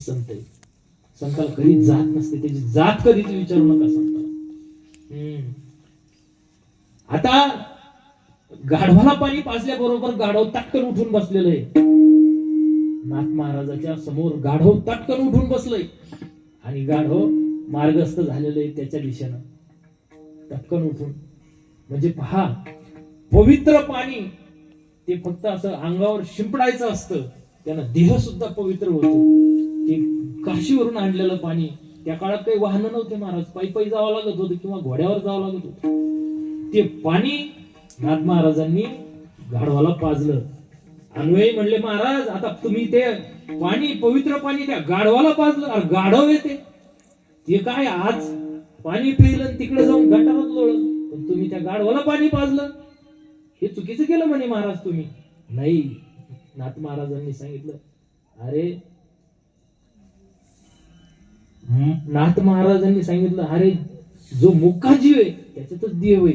संत आहे. संताला कधीच जात नसते, त्याची जात कधीच विचारू नका संताला. आता गाढवाला पाणी पाजल्याबरोबर गाढव तटकन उठून बसलेलं आहे. नाथ महाराजाच्या समोर गाढव तटकन उठून बसलंय आणि गाढव मार्गस्थ झालेलं आहे त्याच्या दिशेनं तटकन उठून. म्हणजे पहा, पवित्र पाणी ते फक्त असं अंगावर शिंपडायचं असतं, त्यानं देह सुद्धा पवित्र होतो. ते काशीवरून आणलेलं पाणी, त्या काळात काही वाहनं नव्हते महाराज, पायी पायी जावं लागत होतं किंवा घोड्यावर जावं लागत होतं. ते पाणी नाथ महाराजांनी गाढवाला पाजलं. अन्वयी म्हणले, महाराज आता तुम्ही ते पाणी, पवित्र पाणी त्या गाढवाला पाजलं. अरे गाढव येते ते काय, आज पाणी पिलं तिकडे जाऊन गटारात लोळलं, पण तुम्ही त्या गाढवाला पाणी पाजलं, हे चुकीचं केलं म्हणे महाराज तुम्ही. नाही, नाथ महाराजांनी सांगितलं, अरे नाथ महाराजांनी सांगितलं, अरे जो मुक्का जीव आहे त्याच्यातच देव आहे.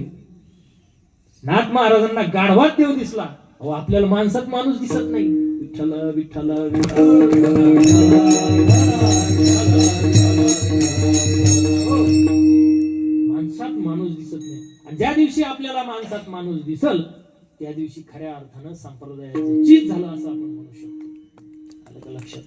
नाथ महाराजांना गाढवात देव दिसला. अहो आपल्याला माणसात माणूस दिसत नाही. विठ्ठल विठ्ठल माणसात माणूस दिसत नाही. आणि ज्या दिवशी आपल्याला माणसात माणूस दिसल त्या दिवशी खऱ्या अर्थानं संप्रदायाचं चीज झालं असं आपण म्हणू शकतो. आलं का लक्षात?